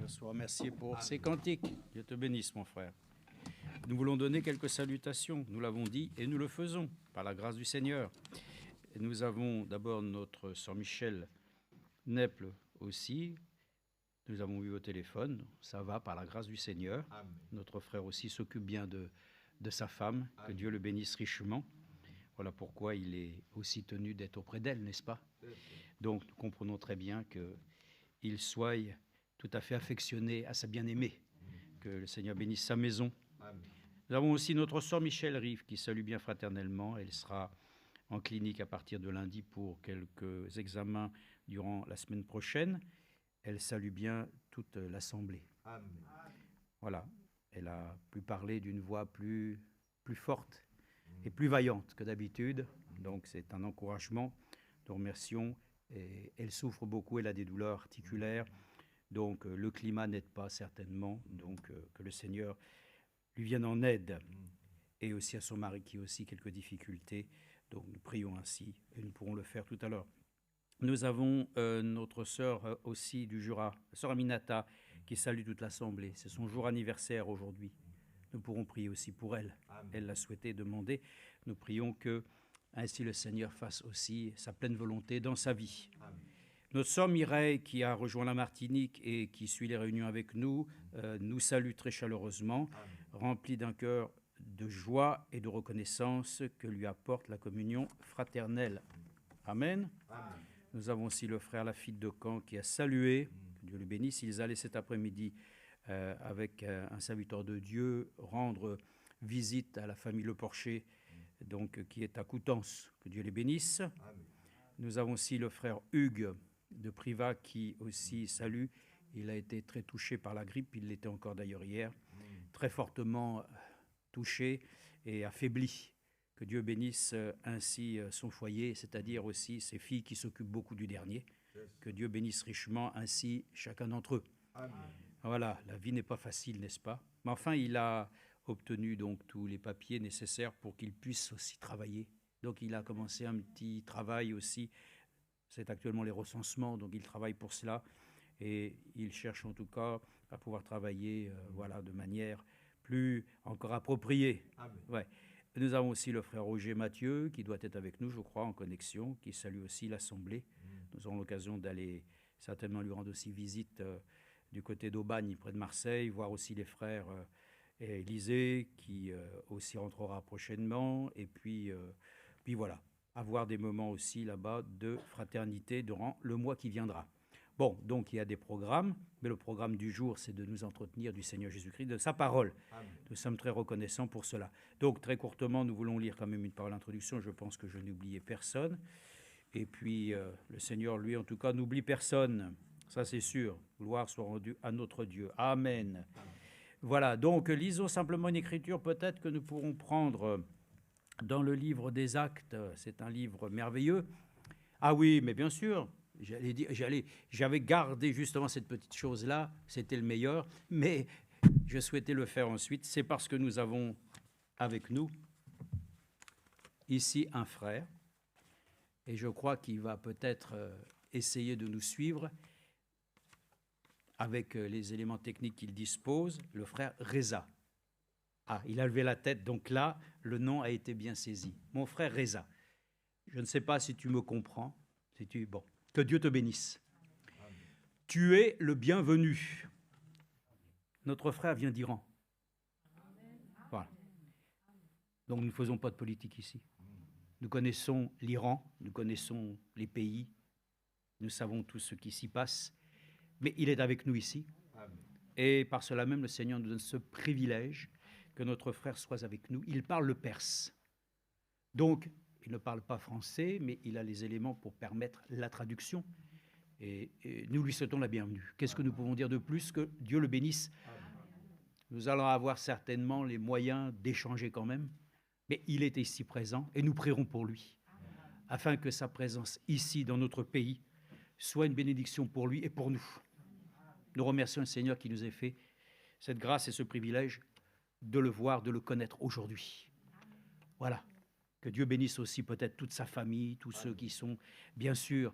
Sois remercié pour ces cantiques. Dieu te bénisse, mon frère. Nous voulons donner quelques salutations. Nous l'avons dit et nous le faisons, par la grâce du Seigneur. Et nous avons d'abord notre sœur Michel Nepple aussi. Nous avons eu au téléphone. Ça va, par la grâce du Seigneur. Amen. Notre frère aussi s'occupe bien de sa femme. Amen. Que Dieu le bénisse richement. Voilà pourquoi il est aussi tenu d'être auprès d'elle, n'est-ce pas? Donc, nous comprenons très bien qu'il soit tout à fait affectionné à sa bien-aimée. Que le Seigneur bénisse sa maison. Amen. Nous avons aussi notre sœur Michel Rive qui salue bien fraternellement. Elle sera en clinique à partir de lundi pour quelques examens durant la semaine prochaine. Elle salue bien toute l'assemblée. Amen. Voilà. Elle a pu parler d'une voix plus forte et plus vaillante que d'habitude. Donc c'est un encouragement. Nous remercions. Et elle souffre beaucoup, elle a des douleurs articulaires. Donc le climat n'aide pas certainement. Donc que le Seigneur lui vienne en aide. Et aussi à son mari qui a aussi quelques difficultés. Donc nous prions ainsi et nous pourrons le faire tout à l'heure. Nous avons notre sœur aussi du Jura, sœur Aminata, qui salue toute l'Assemblée. C'est son jour anniversaire aujourd'hui. Nous pourrons prier aussi pour elle. Amen. Elle l'a souhaité, demandé. Nous prions que ainsi le Seigneur fasse aussi sa pleine volonté dans sa vie. Amen. Notre sœur Mireille, qui a rejoint la Martinique et qui suit les réunions avec nous, nous salue très chaleureusement, remplie d'un cœur de joie et de reconnaissance que lui apporte la communion fraternelle. Amen. Amen. Nous avons aussi le frère Lafitte de Caen qui a salué, que Dieu le bénisse. Ils allaient cet après-midi avec un serviteur de Dieu rendre visite à la famille Le Porcher, donc, qui est à Coutances. Que Dieu les bénisse. Amen. Nous avons aussi le frère Hugues de Privas qui aussi salue. Il a été très touché par la grippe, il l'était encore d'ailleurs hier, très fortement touché et affaibli. Que Dieu bénisse ainsi son foyer, c'est-à-dire aussi ses filles qui s'occupent beaucoup du dernier. Que Dieu bénisse richement ainsi chacun d'entre eux. Amen. Voilà, la vie n'est pas facile, n'est-ce pas? Mais enfin, il a obtenu donc tous les papiers nécessaires pour qu'il puisse aussi travailler. Donc il a commencé un petit travail aussi. C'est actuellement les recensements, donc il travaille pour cela. Et il cherche en tout cas à pouvoir travailler voilà, de manière plus encore appropriée. Amen. Ouais. Nous avons aussi le frère Roger Mathieu qui doit être avec nous, je crois, en connexion, qui salue aussi l'Assemblée. Nous aurons l'occasion d'aller certainement lui rendre aussi visite du côté d'Aubagne, près de Marseille, voir aussi les frères Élysée, qui aussi rentrera prochainement. Et puis voilà, avoir des moments aussi là-bas de fraternité durant le mois qui viendra. Bon, donc il y a des programmes, mais le programme du jour, c'est de nous entretenir du Seigneur Jésus-Christ, de sa parole. Amen. Nous sommes très reconnaissants pour cela. Donc, très courtement, nous voulons lire quand même une parole d'introduction. Je pense que je n'ai oublié personne. Et puis, le Seigneur, lui, en tout cas, n'oublie personne. Ça, c'est sûr. Gloire soit rendue à notre Dieu. Amen. Voilà, donc, lisons simplement une écriture peut-être que nous pourrons prendre dans le livre des Actes. C'est un livre merveilleux. Ah oui, mais bien sûr. J'avais gardé justement cette petite chose-là, c'était le meilleur, mais je souhaitais le faire ensuite. C'est parce que nous avons avec nous ici un frère, et je crois qu'il va peut-être essayer de nous suivre avec les éléments techniques qu'il dispose, le frère Reza. Ah, il a levé la tête, donc là, le nom a été bien saisi. Mon frère Reza, je ne sais pas si tu me comprends, bon. Que Dieu te bénisse. Amen. Tu es le bienvenu. Notre frère vient d'Iran. Voilà. Donc nous ne faisons pas de politique ici. Nous connaissons l'Iran, nous connaissons les pays, nous savons tout ce qui s'y passe, mais il est avec nous ici. Amen. Et par cela même, le Seigneur nous donne ce privilège que notre frère soit avec nous. Il parle le perse. Donc, il ne parle pas français, mais il a les éléments pour permettre la traduction. Et nous lui souhaitons la bienvenue. Qu'est-ce que nous pouvons dire de plus que Dieu le bénisse? Nous allons avoir certainement les moyens d'échanger quand même, mais il est ici présent et nous prierons pour lui, afin que sa présence ici dans notre pays soit une bénédiction pour lui et pour nous. Nous remercions le Seigneur qui nous ait fait cette grâce et ce privilège de le voir, de le connaître aujourd'hui. Voilà. Que Dieu bénisse aussi peut-être toute sa famille, tous ceux qui sont, bien sûr,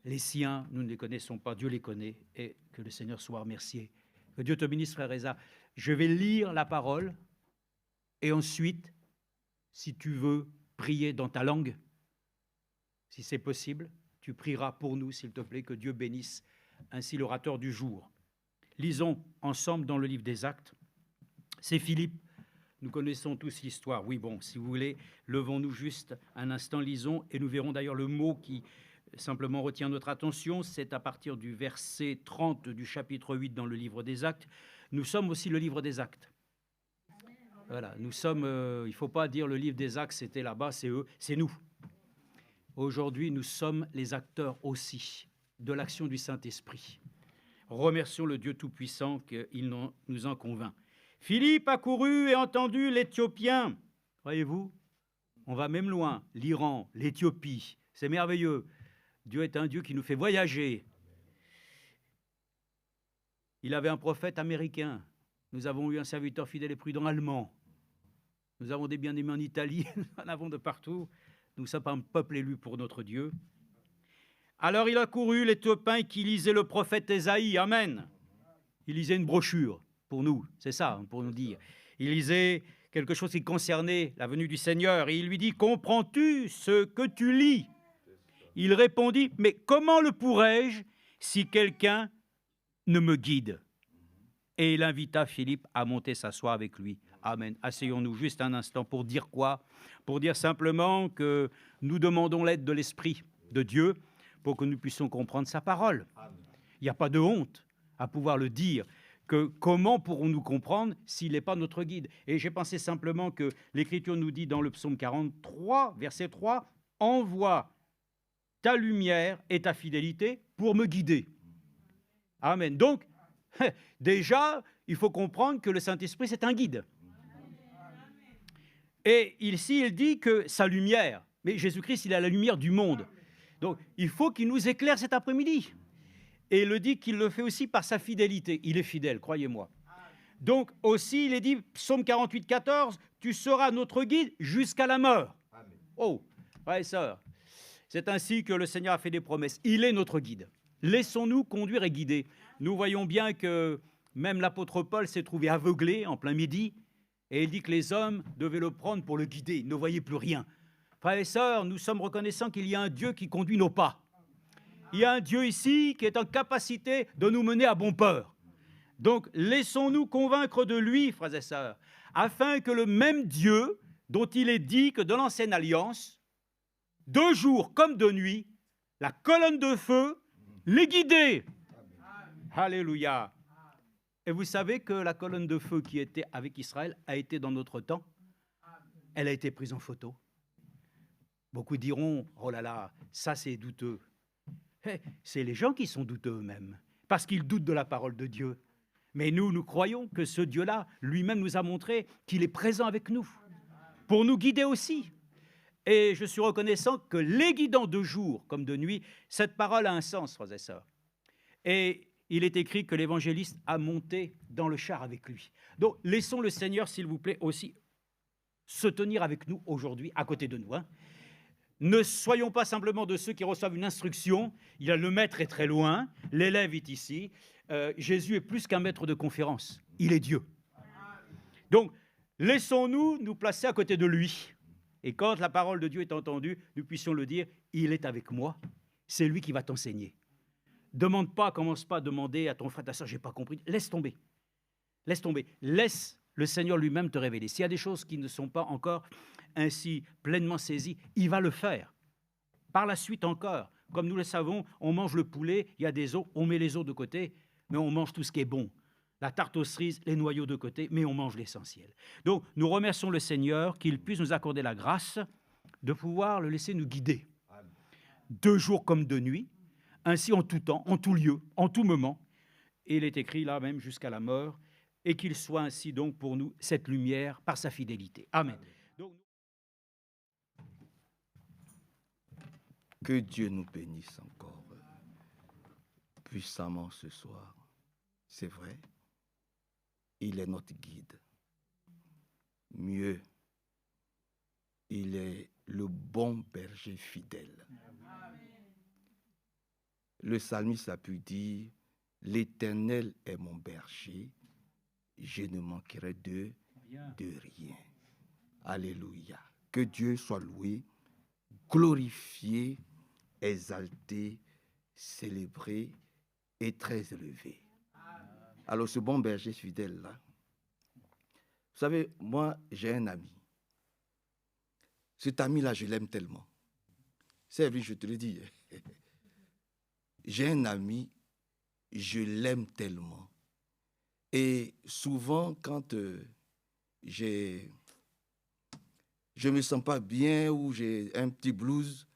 les siens. Nous ne les connaissons pas, Dieu les connaît. Et que le Seigneur soit remercié. Que Dieu te bénisse, frère Eza. Je vais lire la parole et ensuite, si tu veux prier dans ta langue, si c'est possible, tu prieras pour nous, s'il te plaît, que Dieu bénisse ainsi l'orateur du jour. Lisons ensemble dans le livre des Actes. C'est Philippe. Nous connaissons tous l'histoire. Oui, bon, si vous voulez, levons-nous juste un instant, lisons, et nous verrons d'ailleurs le mot qui simplement retient notre attention. C'est à partir du verset 30 du chapitre 8 dans le livre des Actes. Nous sommes aussi le livre des Actes. Voilà, nous sommes, il ne faut pas dire le livre des Actes, c'était là-bas, c'est eux, c'est nous. Aujourd'hui, nous sommes les acteurs aussi de l'action du Saint-Esprit. Remercions le Dieu Tout-Puissant qu'il nous en convainc. Philippe a couru et entendu l'Éthiopien. Voyez-vous, on va même loin. L'Iran, l'Éthiopie, c'est merveilleux. Dieu est un Dieu qui nous fait voyager. Il avait un prophète américain. Nous avons eu un serviteur fidèle et prudent allemand. Nous avons des bien-aimés en Italie, nous en avons de partout. Nous sommes un peuple élu pour notre Dieu. Alors il a couru, l'Éthiopien qui lisait le prophète Ésaïe. Amen. Il lisait une brochure. Pour nous, c'est ça, pour nous dire. Il lisait quelque chose qui concernait la venue du Seigneur et il lui dit, comprends-tu ce que tu lis? Il répondit, mais comment le pourrais-je si quelqu'un ne me guide? Et il invita Philippe à monter s'asseoir avec lui. Amen. Asseyons-nous juste un instant pour dire quoi? Pour dire simplement que nous demandons l'aide de l'Esprit de Dieu pour que nous puissions comprendre sa parole. Il n'y a pas de honte à pouvoir le dire. Que comment pourrons-nous comprendre s'il n'est pas notre guide? Et j'ai pensé simplement que l'Écriture nous dit dans le psaume 43, verset 3, « Envoie ta lumière et ta fidélité pour me guider. » Amen. Donc, déjà, il faut comprendre que le Saint-Esprit, c'est un guide. Et ici, il dit que sa lumière, mais Jésus-Christ, il est la lumière du monde. Donc, il faut qu'il nous éclaire cet après-midi. Et il le dit qu'il le fait aussi par sa fidélité. Il est fidèle, croyez-moi. Donc aussi, il est dit, psaume 48, 14, « Tu seras notre guide jusqu'à la mort. » Oh, frères et sœurs, c'est ainsi que le Seigneur a fait des promesses. Il est notre guide. Laissons-nous conduire et guider. Nous voyons bien que même l'apôtre Paul s'est trouvé aveuglé en plein midi, et il dit que les hommes devaient le prendre pour le guider. Il ne voyait plus rien. Frères et sœurs, nous sommes reconnaissants qu'il y a un Dieu qui conduit nos pas. Il y a un Dieu ici qui est en capacité de nous mener à bon port. Donc, laissons-nous convaincre de lui, frères et sœurs, afin que le même Dieu, dont il est dit que de l'ancienne alliance, de jour comme de nuit, la colonne de feu les guidait. Alléluia. Et vous savez que la colonne de feu qui était avec Israël a été dans notre temps. Elle a été prise en photo. Beaucoup diront, oh là là, ça c'est douteux. C'est les gens qui sont douteux eux-mêmes, parce qu'ils doutent de la parole de Dieu. Mais nous croyons que ce Dieu-là, lui-même nous a montré qu'il est présent avec nous, pour nous guider aussi. Et je suis reconnaissant que les guidant de jour comme de nuit, cette parole a un sens, frères et sœurs. Et il est écrit que l'évangéliste a monté dans le char avec lui. Donc, laissons le Seigneur, s'il vous plaît, aussi se tenir avec nous aujourd'hui, à côté de nous. Ne soyons pas simplement de ceux qui reçoivent une instruction. Le maître est très loin, l'élève est ici. Jésus est plus qu'un maître de conférence, il est Dieu. Donc, laissons-nous nous placer à côté de lui. Et quand la parole de Dieu est entendue, nous puissions le dire, il est avec moi, c'est lui qui va t'enseigner. Commence pas à demander à ton frère, ta soeur, j'ai pas compris. Laisse tomber. Laisse tomber. Laisse le Seigneur lui-même te révéler. S'il y a des choses qui ne sont pas encore ainsi pleinement saisies, il va le faire. Par la suite encore, comme nous le savons, on mange le poulet, il y a des os, on met les os de côté, mais on mange tout ce qui est bon. La tarte aux cerises, les noyaux de côté, mais on mange l'essentiel. Donc, nous remercions le Seigneur qu'il puisse nous accorder la grâce de pouvoir le laisser nous guider. De jour comme de nuit, ainsi en tout temps, en tout lieu, en tout moment. Et il est écrit là même jusqu'à la mort, et qu'il soit ainsi donc pour nous cette lumière par sa fidélité. Amen. Donc, que Dieu nous bénisse encore puissamment ce soir. C'est vrai, il est notre guide. Mieux, Il est le bon berger fidèle. Le psalmiste a pu dire, l'Éternel est mon berger, je ne manquerai de rien. Alléluia. Que Dieu soit loué, glorifié, exalté, célébré et très élevé. Alors ce bon berger fidèle-là, vous savez, moi j'ai un ami. Cet ami-là, je l'aime tellement. C'est vrai, je te le dis. J'ai un ami, je l'aime tellement. Et souvent, quand je ne me sens pas bien ou j'ai un petit blues,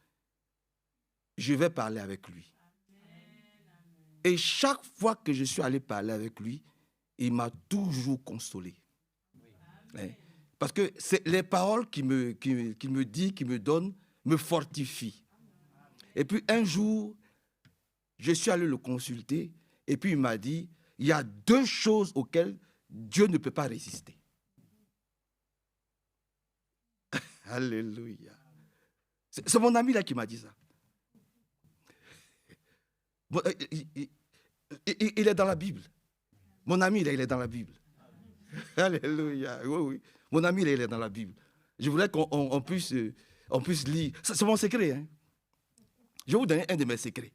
je vais parler avec lui. Et chaque fois que je suis allé parler avec lui, il m'a toujours consolé. Hein? Parce que c'est les paroles qu'il me dit, qu'il me donne, me fortifient. Et puis un jour, je suis allé le consulter et puis il m'a dit, il y a 2 choses auxquelles Dieu ne peut pas résister. Alléluia. C'est mon ami là qui m'a dit ça. Bon, il est dans la Bible. Mon ami là, il est dans la Bible. Alléluia. Oui, oui. Mon ami là, il est dans la Bible. Je voulais qu'on puisse lire. C'est mon secret. Hein? Je vais vous donner un de mes secrets.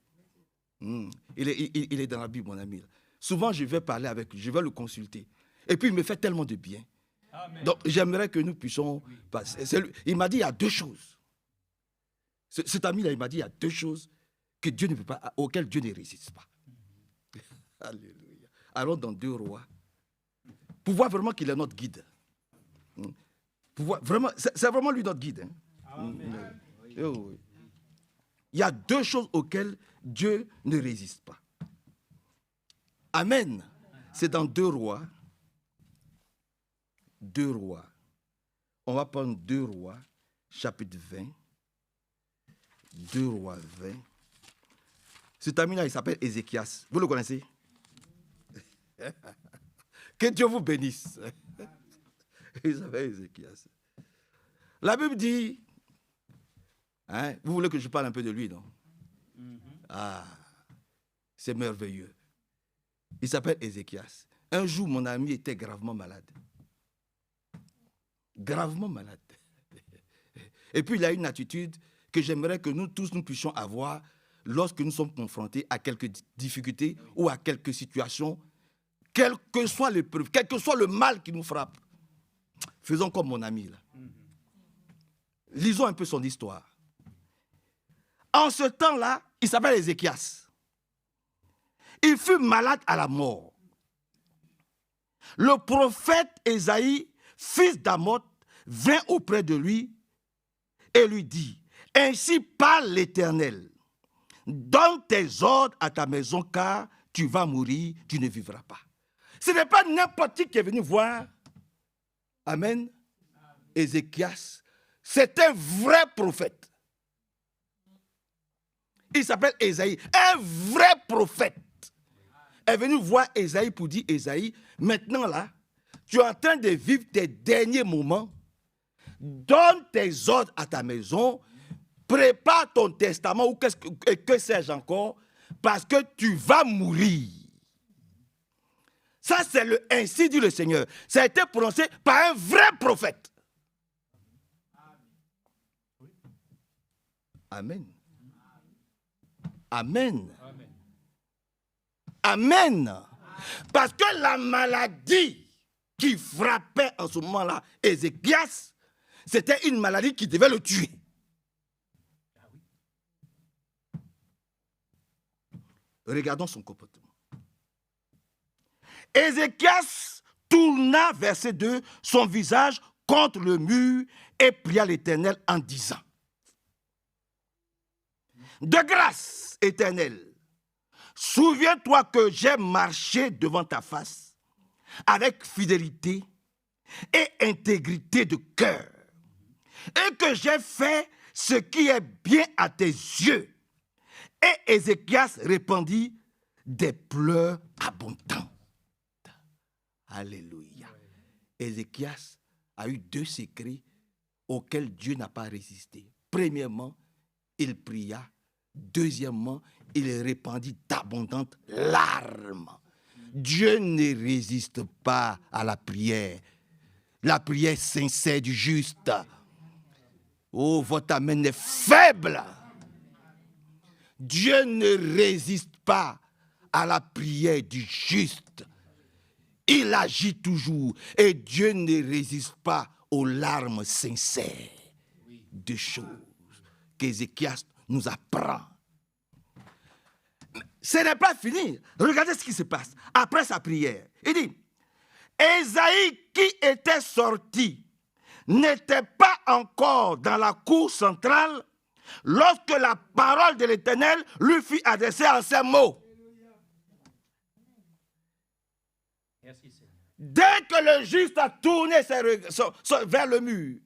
Il est dans la Bible, mon ami. Souvent, je vais parler avec lui, je vais le consulter. Et puis, il me fait tellement de bien. Amen. Donc, j'aimerais que nous puissions passer. Il m'a dit, il y a 2 choses. Cet ami-là, il m'a dit, il y a 2 choses que Dieu ne peut pas, auxquelles Dieu ne résiste pas. Alléluia. Allons dans 2 Rois. Pour voir vraiment qu'il est notre guide. Pour voir, vraiment, c'est vraiment lui notre guide. Hein? Oui. Il y a 2 choses auxquelles Dieu ne résiste pas. Amen. C'est dans 2 Rois. 2 Rois. On va prendre 2 Rois, chapitre 20. 2 Rois 20. Cet ami-là, il s'appelle Ézéchias. Vous le connaissez? Que Dieu vous bénisse. Il s'appelle Ézéchias. La Bible dit, hein, vous voulez que je parle un peu de lui, non? Ah, c'est merveilleux. Il s'appelle Ézéchias. Un jour, mon ami était gravement malade. Gravement malade. Et puis, il a une attitude que j'aimerais que nous tous, nous puissions avoir lorsque nous sommes confrontés à quelques difficultés ou à quelques situations, quelle que soit l'épreuve, quel que soit le mal qui nous frappe. Faisons comme mon ami, là. Lisons un peu son histoire. En ce temps-là, il s'appelle Ézéchias. Il fut malade à la mort. Le prophète Ésaïe, fils d'Amoth, vint auprès de lui et lui dit, « Ainsi parle l'Éternel, donne tes ordres à ta maison car tu vas mourir, tu ne vivras pas. » Ce n'est pas n'importe qui est venu voir. Amen. Ézéchias, c'est un vrai prophète. Il s'appelle Ésaïe, un vrai prophète. Est venu voir Ésaïe pour dire, Ésaïe, maintenant là, tu es en train de vivre tes derniers moments. Donne tes ordres à ta maison, prépare ton testament ou que sais-je encore, parce que tu vas mourir. Ça, c'est le ainsi dit le Seigneur. Ça a été prononcé par un vrai prophète. Amen. Amen. Amen. Parce que la maladie qui frappait en ce moment-là Ézéchias, c'était une maladie qui devait le tuer. Regardons son comportement. Ézéchias tourna, verset 2, son visage contre le mur et pria l'Éternel en disant, « De grâce, Éternel, souviens-toi que j'ai marché devant ta face avec fidélité et intégrité de cœur, et que j'ai fait ce qui est bien à tes yeux. » Et Ézéchias répandit des pleurs abondants. Alléluia. Ézéchias a eu 2 secrets auxquels Dieu n'a pas résisté. Premièrement, il pria. Deuxièmement, il répandit d'abondantes larmes. Dieu ne résiste pas à la prière. La prière sincère du juste. Oh, votre amen est faible. Dieu ne résiste pas à la prière du juste. Il agit toujours. Et Dieu ne résiste pas aux larmes sincères. Deux choses qu'Ézéchias nous apprend. Ce n'est pas fini. Regardez ce qui se passe après sa prière. Il dit, Ésaïe qui était sorti n'était pas encore dans la cour centrale lorsque la parole de l'Éternel lui fut adressée en ces mots. Dès que le juste a tourné vers le mur,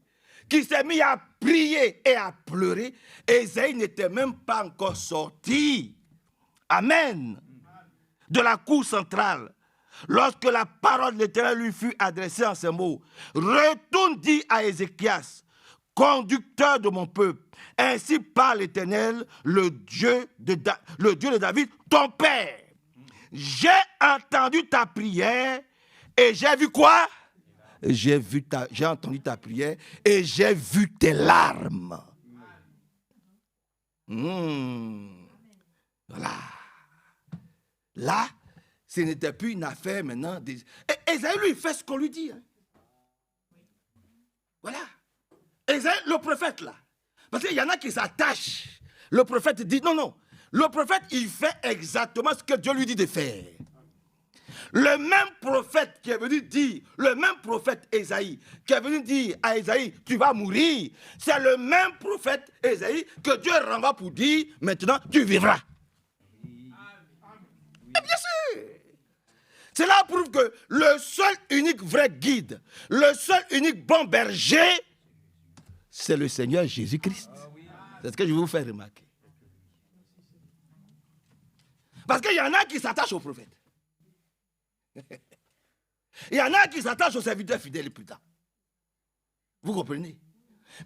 qui s'est mis à prier et à pleurer, Ésaïe n'était même pas encore sorti. Amen. De la cour centrale. Lorsque la parole de l'Éternel lui fut adressée en ces mots, retourne, dit à Ézéchias, conducteur de mon peuple, ainsi parle l'Éternel, le Dieu de David, ton père. J'ai entendu ta prière et j'ai vu quoi? J'ai entendu ta prière et j'ai vu tes larmes. Voilà. Là, ce n'était plus une affaire maintenant. Et Ésaïe, lui, fait ce qu'on lui dit. Hein. Voilà. Ésaïe, le prophète, là. Parce qu'il y en a qui s'attachent. Le prophète dit, non. Le prophète, il fait exactement ce que Dieu lui dit de faire. Le même prophète qui est venu dire, le même prophète Ésaïe, qui est venu dire à Ésaïe, tu vas mourir, c'est le même prophète Ésaïe que Dieu renvoie pour dire, maintenant, tu vivras. Et bien sûr. Cela prouve que le seul unique vrai guide, le seul unique bon berger, c'est le Seigneur Jésus-Christ. C'est ce que je vais vous faire remarquer. Parce qu'il y en a qui s'attachent au prophète. Il y en a qui s'attachent aux serviteurs fidèles plus tard. Vous comprenez?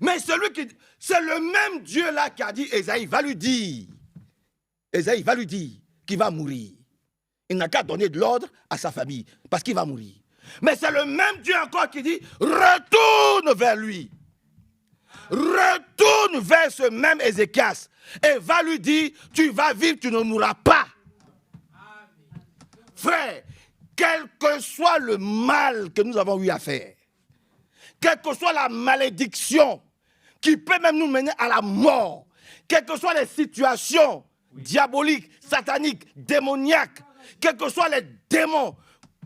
Mais c'est le même Dieu là qui a dit, Ésaïe va lui dire qu'il va mourir. Il n'a qu'à donner de l'ordre à sa famille, parce qu'il va mourir. Mais c'est le même Dieu encore qui dit, retourne vers lui. Retourne vers ce même Ézéchias et va lui dire, tu vas vivre, tu ne mourras pas. Frère, quel que soit le mal que nous avons eu à faire, quelle que soit la malédiction qui peut même nous mener à la mort, quelles que soient les situations diaboliques, sataniques, démoniaques, quels que soient les démons,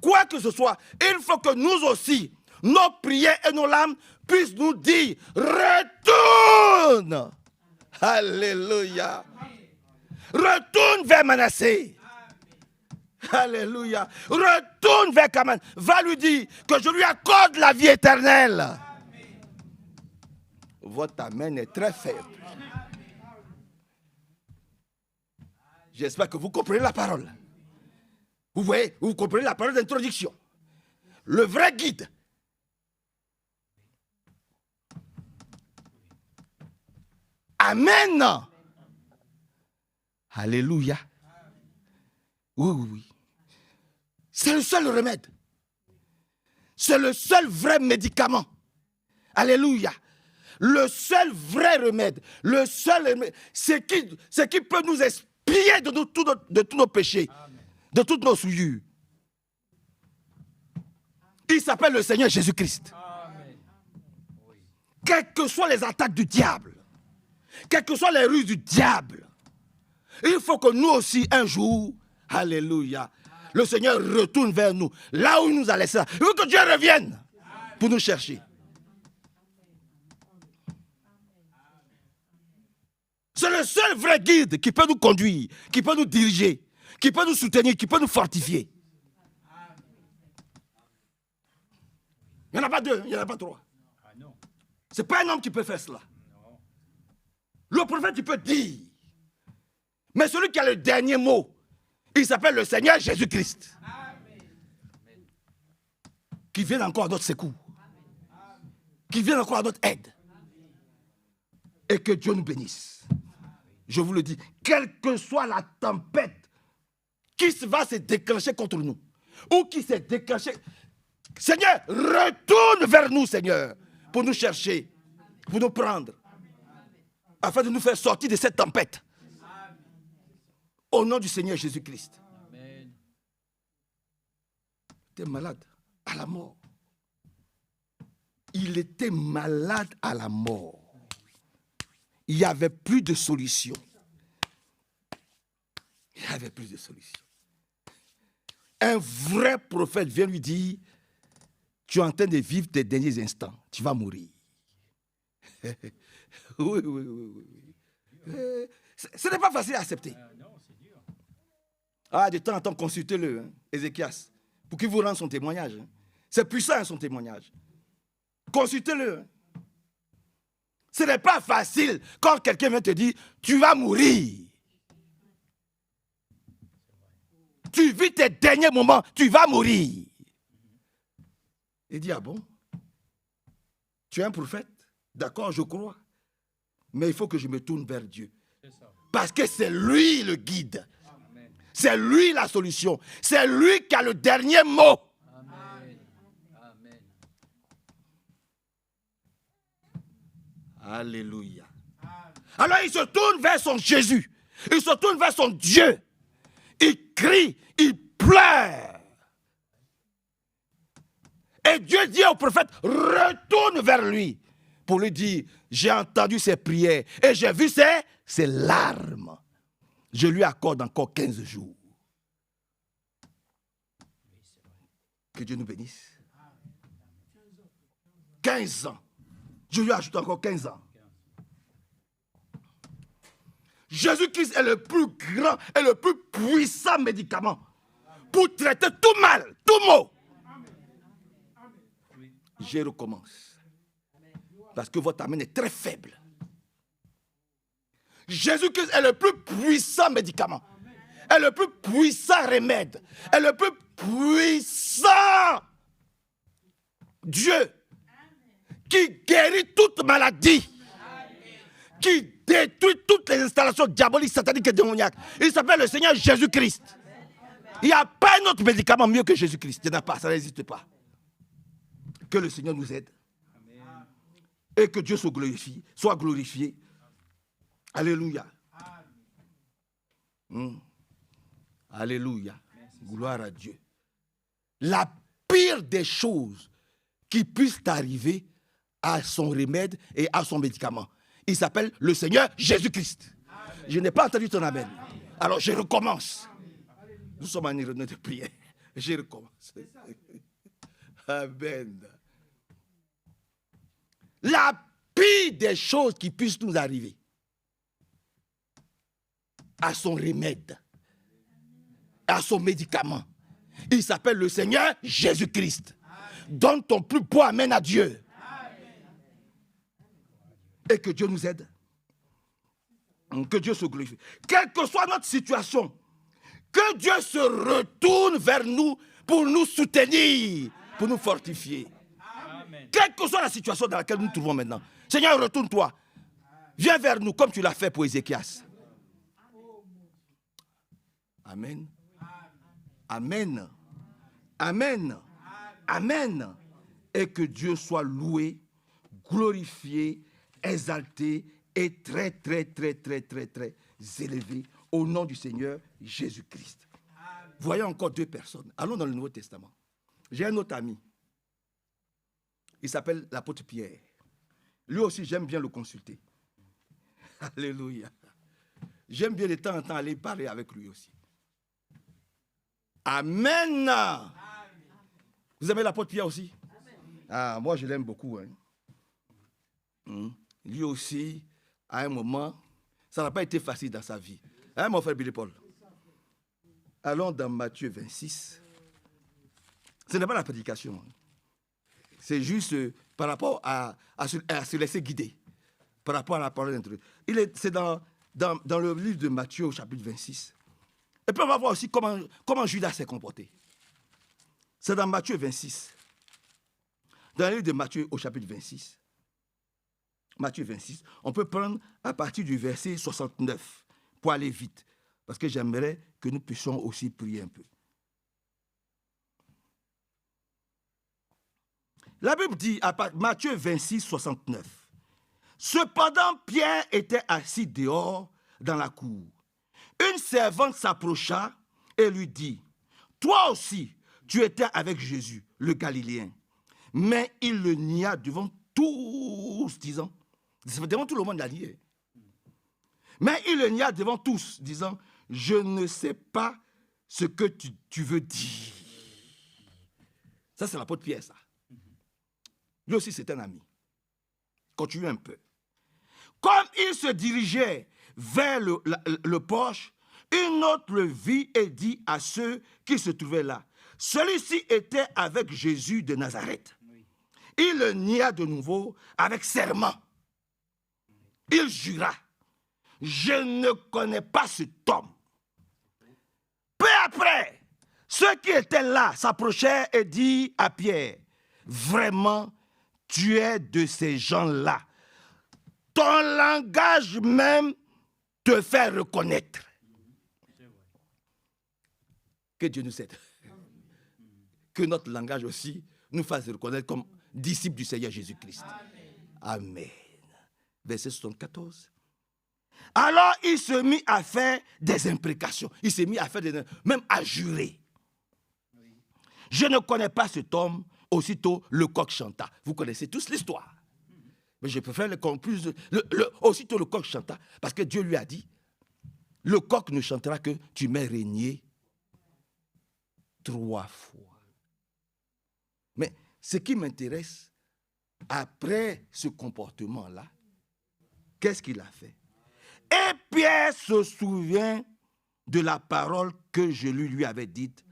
quoi que ce soit, il faut que nous aussi, nos prières et nos larmes puissent nous dire, retourne. Alléluia. Retourne vers Manassé. Alléluia. Retourne vers Kaman. Va lui dire que je lui accorde la vie éternelle. Amen. Votre amen est très faible. J'espère que vous comprenez la parole. Vous voyez, vous comprenez la parole d'introduction. Le vrai guide. Amen. Alléluia. Oui. C'est le seul remède. C'est le seul vrai médicament. Alléluia. Le seul vrai remède. Le seul remède. C'est qui peut nous expier de tous nos péchés. Amen. De toutes nos souillures. Il s'appelle le Seigneur Jésus-Christ. Quelles que soient les attaques du diable, quelles que soient les ruses du diable, il faut que nous aussi, un jour, alléluia, le Seigneur retourne vers nous, là où il nous a laissé. Il faut que Dieu revienne pour nous chercher. C'est le seul vrai guide qui peut nous conduire, qui peut nous diriger, qui peut nous soutenir, qui peut nous fortifier. Il n'y en a pas deux, il n'y en a pas trois. Ce n'est pas un homme qui peut faire cela. Le prophète, il peut dire. Mais celui qui a le dernier mot, il s'appelle le Seigneur Jésus-Christ. Qui vienne encore à notre secours. Qui vienne encore à notre aide. Et que Dieu nous bénisse. Je vous le dis, quelle que soit la tempête qui va se déclencher contre nous, ou qui s'est déclenchée, Seigneur, retourne vers nous, Seigneur, pour nous chercher, pour nous prendre, afin de nous faire sortir de cette tempête. Au nom du Seigneur Jésus-Christ. Il était malade à la mort. Il était malade à la mort. Il n'y avait plus de solution. Il n'y avait plus de solution. Un vrai prophète vient lui dire, tu es en train de vivre tes derniers instants, tu vas mourir. Oui. Ce n'est pas facile à accepter. Ah, de temps en temps, consultez-le, hein, Ézéchias, pour qu'il vous rende son témoignage. Hein. C'est puissant, son témoignage. Consultez-le. Hein. Ce n'est pas facile quand quelqu'un vient te dire, tu vas mourir. Tu vis tes derniers moments, tu vas mourir. Il dit, ah bon? Tu es un prophète? D'accord, je crois. Mais il faut que je me tourne vers Dieu. Parce que c'est lui le guide. Amen. C'est lui la solution. C'est lui qui a le dernier mot. Amen. Amen. Alléluia. Amen. Alors il se tourne vers son Jésus. Il se tourne vers son Dieu. Il crie, il pleure. Et Dieu dit au prophète, retourne vers lui pour lui dire, j'ai entendu ses prières et j'ai vu ses larmes. Je lui accorde encore 15 jours. Que Dieu nous bénisse. 15 ans. Je lui ajoute encore 15 ans. Jésus-Christ est le plus grand et le plus puissant médicament pour traiter tout mal, tout mot. Je recommence. Parce que votre âme est très faible. Jésus-Christ est le plus puissant médicament. Est le plus puissant remède. Est le plus puissant Dieu qui guérit toute maladie. Qui détruit toutes les installations diaboliques, sataniques et démoniaques. Il s'appelle le Seigneur Jésus-Christ. Il n'y a pas un autre médicament mieux que Jésus-Christ. Il n'y en a pas, ça n'existe pas. Que le Seigneur nous aide. Et que Dieu soit glorifié. Alléluia. Alléluia. Gloire à Dieu. La pire des choses qui puissent arriver à son remède et à son médicament. Il s'appelle le Seigneur Jésus-Christ. Amen. Je n'ai pas entendu ton amen. Alors je recommence. Amen. Nous sommes en réunion de prière. Je recommence. Amen. La pire des choses qui puissent nous arriver à son remède, à son médicament, il s'appelle le Seigneur Jésus-Christ. Donne ton plus beau amen à Dieu. Et que Dieu nous aide. Que Dieu se glorifie. Quelle que soit notre situation, que Dieu se retourne vers nous pour nous soutenir, pour nous fortifier. Amen. Quelle que soit la situation dans laquelle nous nous trouvons maintenant. Seigneur, retourne-toi. Viens vers nous comme tu l'as fait pour Ézéchias. Amen. Amen. Amen. Amen. Et que Dieu soit loué, glorifié, exalté et très élevé au nom du Seigneur Jésus-Christ. Voyons encore deux personnes. Allons dans le Nouveau Testament. J'ai un autre ami. Il s'appelle l'apôtre Pierre. Lui aussi, j'aime bien le consulter. Alléluia. J'aime bien de temps en temps aller parler avec lui aussi. Amen. Vous aimez l'apôtre Pierre aussi? Ah, moi, je l'aime beaucoup. Hein. Lui aussi, à un moment, ça n'a pas été facile dans sa vie. Hein, mon frère Billy Paul? Allons dans Matthieu 26. Ce n'est pas la prédication. C'est juste par rapport à se laisser guider. Par rapport à la parole d'introduction. C'est dans le livre de Matthieu au chapitre 26. Et puis on va voir aussi comment Judas s'est comporté. C'est dans Matthieu 26. Dans le livre de Matthieu au chapitre 26. Matthieu 26. On peut prendre à partir du verset 69 pour aller vite. Parce que j'aimerais que nous puissions aussi prier un peu. La Bible dit, à Matthieu 26, 69. Cependant, Pierre était assis dehors dans la cour. Une servante s'approcha et lui dit, « Toi aussi, tu étais avec Jésus, le Galiléen. » Mais il le nia devant tous, disant, devant tout le monde, il a nié. Mais il le nia devant tous, disant, « Je ne sais pas ce que tu veux dire. » Ça, c'est l'apôtre Pierre, ça. Lui aussi, c'est un ami. Continue un peu. Comme il se dirigeait vers le porche, une autre le vit et dit à ceux qui se trouvaient là, « Celui-ci était avec Jésus de Nazareth. » Il le nia de nouveau avec serment. Il jura, « Je ne connais pas cet homme. » Peu après, ceux qui étaient là s'approchèrent et dirent à Pierre, « Vraiment, tu es de ces gens-là. Ton langage même te fait reconnaître. » Que Dieu nous aide. Que notre langage aussi nous fasse reconnaître comme disciples du Seigneur Jésus-Christ. Amen. Verset 74. Alors il se mit à faire des imprécations. Il s'est mis à faire même à jurer. Je ne connais pas cet homme. Aussitôt, le coq chanta. Vous connaissez tous l'histoire. Mais je préfère aussitôt le coq chanta, parce que Dieu lui a dit, le coq ne chantera que tu m'as régné 3 fois. Mais ce qui m'intéresse, après ce comportement-là, qu'est-ce qu'il a fait? Et Pierre se souvient de la parole que je lui avais dite,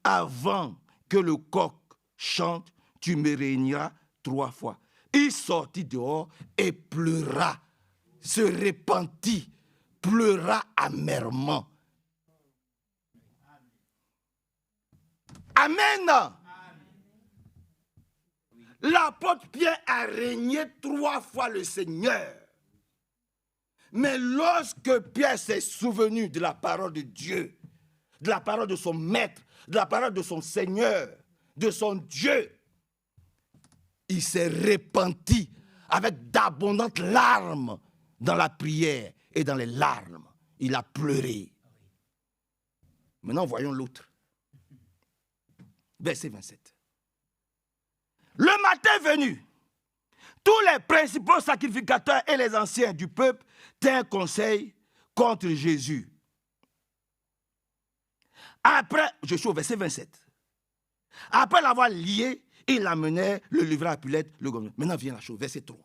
avant que le coq chante, tu me régneras 3 fois. Il sortit dehors et pleura, se repentit, pleura amèrement. Amen. L'apôtre Pierre a régné 3 fois le Seigneur. Mais lorsque Pierre s'est souvenu de la parole de Dieu, de la parole de son maître, de la parole de son Seigneur, de son Dieu, il s'est repenti avec d'abondantes larmes dans la prière et dans les larmes. Il a pleuré. Maintenant, voyons l'autre. Verset 27. Le matin venu, tous les principaux sacrificateurs et les anciens du peuple tinrent conseil contre Jésus. Après, je suis au verset 27. Après l'avoir lié, il l'amenait, le livra à Pilate, le gouverneur. Maintenant vient la chose, verset 3.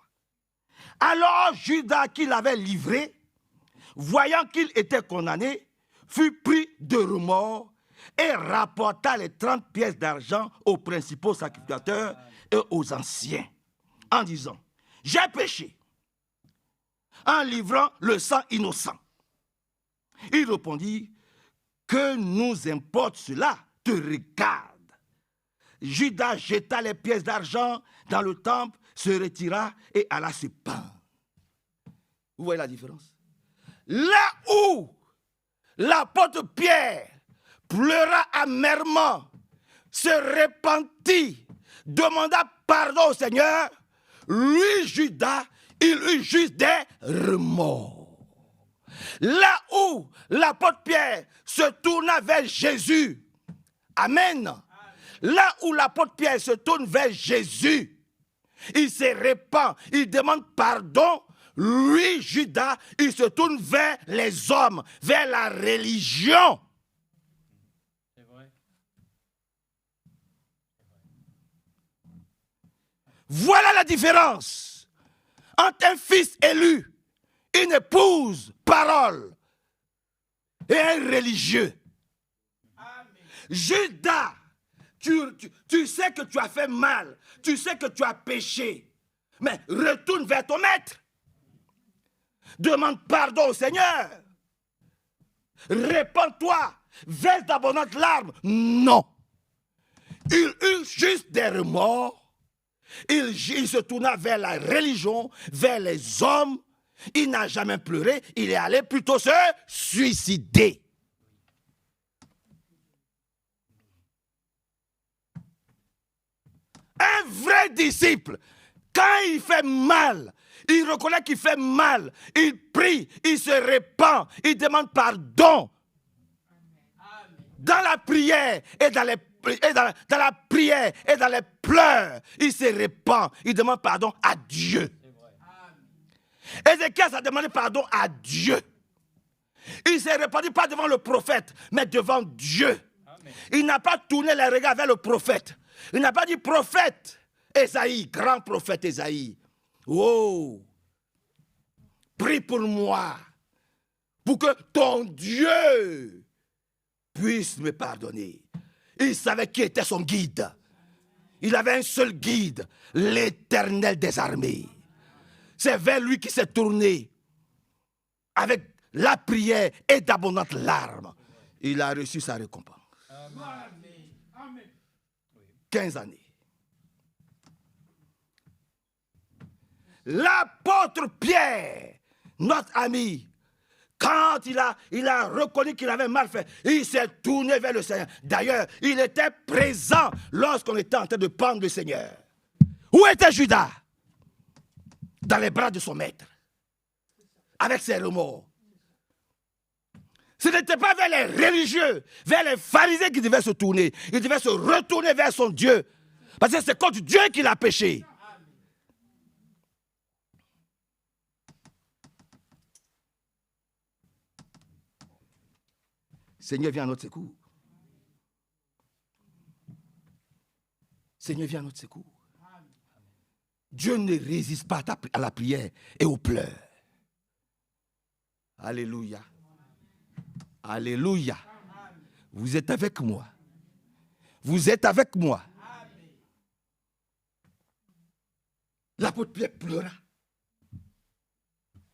Alors Judas, qui l'avait livré, voyant qu'il était condamné, fut pris de remords et rapporta les 30 pièces d'argent aux principaux sacrificateurs et aux anciens, en disant, « J'ai péché, en livrant le sang innocent. » Il répondit, « Que nous importe cela, te regarde. » Judas jeta les pièces d'argent dans le temple, se retira et alla se pendre. Vous voyez la différence? Là où l'apôtre Pierre pleura amèrement, se repentit, demanda pardon au Seigneur, lui, Judas, il eut juste des remords. Là où l'apôtre Pierre se tourna vers Jésus, amen. Là où l'apôtre Pierre se tourne vers Jésus, il se repent, il demande pardon. Lui, Judas, il se tourne vers les hommes, vers la religion. C'est vrai. Voilà la différence entre un fils élu, une épouse, parole, et un religieux. Amen. Judas, tu sais que tu as fait mal, tu sais que tu as péché, mais retourne vers ton maître. Demande pardon au Seigneur. Répands-toi, verse d'abondantes larmes. Non. Il eut juste des remords. Il se tourna vers la religion, vers les hommes. Il n'a jamais pleuré. Il est allé plutôt se suicider. Un vrai disciple, quand il fait mal, il reconnaît qu'il fait mal, il prie, il se répand, il demande pardon. Dans la prière et dans la prière et dans les pleurs, il se répand, il demande pardon à Dieu. Ézéchias a demandé pardon à Dieu. Il s'est répandu pas devant le prophète, mais devant Dieu. Amen. Il n'a pas tourné les regards vers le prophète. Il n'a pas dit prophète Ésaïe, grand prophète Ésaïe. Oh, prie pour moi, pour que ton Dieu puisse me pardonner. Il savait qui était son guide. Il avait un seul guide, l'Éternel des armées. C'est vers lui qu'il s'est tourné avec la prière et d'abondantes larmes. Il a reçu sa récompense. Amen. 15 années. L'apôtre Pierre, notre ami, quand il a reconnu qu'il avait mal fait, il s'est tourné vers le Seigneur. D'ailleurs, il était présent lorsqu'on était en train de pendre le Seigneur. Où était Judas? Dans les bras de son maître, avec ses remords. Ce n'était pas vers les religieux, vers les pharisiens qu'il devait se tourner. Il devait se retourner vers son Dieu. Parce que c'est contre Dieu qu'il a péché. Seigneur, viens à notre secours. Seigneur, viens à notre secours. Dieu ne résiste pas à la prière et aux pleurs. Alléluia. Alléluia. Vous êtes avec moi. Vous êtes avec moi. L'apôtre Pierre pleura,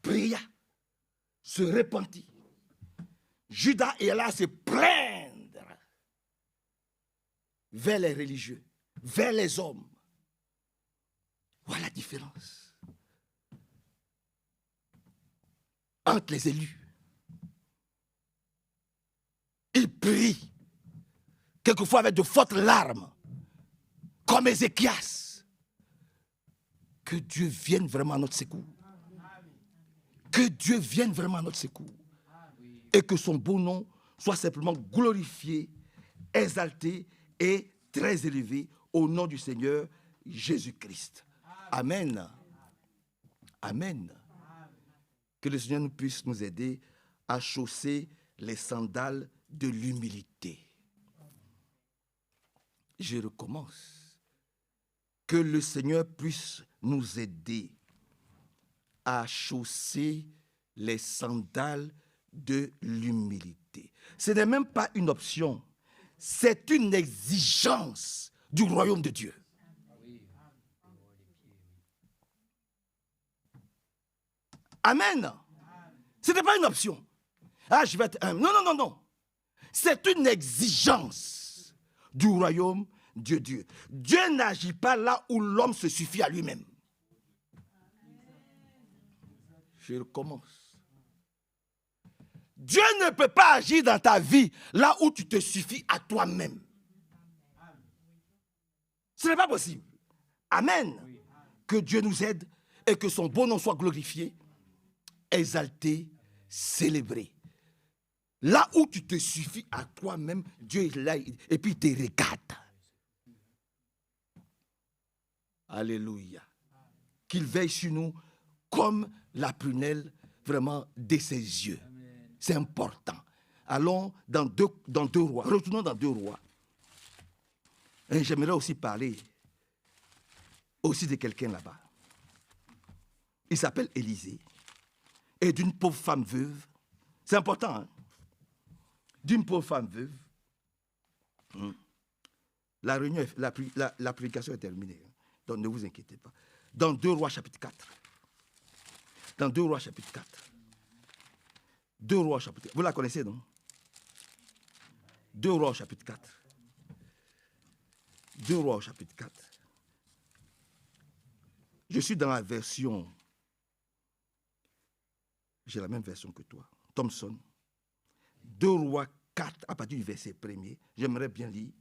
pria, se repentit. Judas est là à se plaindre vers les religieux, vers les hommes. Voilà la différence entre les élus. Il prie, quelquefois avec de fortes larmes, comme Ézéchias. Que Dieu vienne vraiment à notre secours. Que Dieu vienne vraiment à notre secours. Et que son beau nom soit simplement glorifié, exalté et très élevé au nom du Seigneur Jésus-Christ. Amen. Amen. Que le Seigneur nous puisse nous aider à chausser les sandales de l'humilité. Je recommence. Que le Seigneur puisse nous aider à chausser les sandales de l'humilité. Ce n'est même pas une option, c'est une exigence du royaume de Dieu. Amen. Ce n'est pas une option. Ah, je vais être humble. Non, non, non, non. C'est une exigence du royaume de Dieu. Dieu n'agit pas là où l'homme se suffit à lui-même. Je recommence. Dieu ne peut pas agir dans ta vie là où tu te suffis à toi-même. Ce n'est pas possible. Amen. Que Dieu nous aide et que son beau nom soit glorifié, exalté, célébré. Là où tu te suffis à toi-même, Dieu est là et puis il te regarde. Alléluia. Qu'il veille sur nous comme la prunelle vraiment de ses yeux. C'est important. Allons dans deux rois. Retournons dans 2 Rois. Et j'aimerais aussi parler aussi de quelqu'un là-bas. Il s'appelle Élisée. Et d'une pauvre femme veuve. C'est important, hein? D'une pauvre femme veuve. La réunion, la prédication est terminée. Donc ne vous inquiétez pas. Dans 2 Rois chapitre 4. Dans 2 Rois chapitre 4. 2 Rois chapitre 4. Vous la connaissez, non? 2 Rois chapitre 4. 2 Rois chapitre 4. Je suis dans la version, j'ai la même version que toi, Thomson. 2 Rois 4, à partir du verset 1er, j'aimerais bien lire.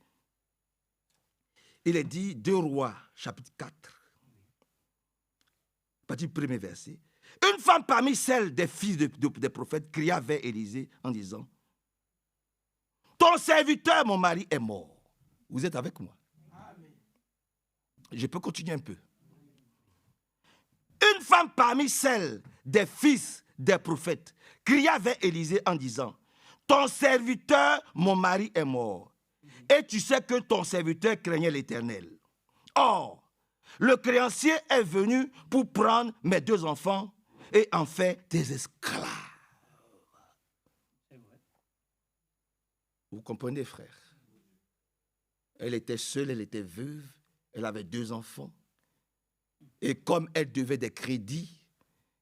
Il est dit, 2 Rois, chapitre 4, à partir du premier verset. Une femme parmi celles des fils des prophètes cria vers Élisée en disant, ton serviteur, mon mari, est mort. Vous êtes avec moi? Amen. Je peux continuer un peu. Une femme parmi celles des fils des prophètes cria vers Élisée en disant, ton serviteur, mon mari, est mort. Et tu sais que ton serviteur craignait l'Éternel. Or, le créancier est venu pour prendre mes 2 enfants et en faire des esclaves. Vous comprenez, frère? Elle était seule, elle était veuve, elle avait 2 enfants. Et comme elle devait des crédits,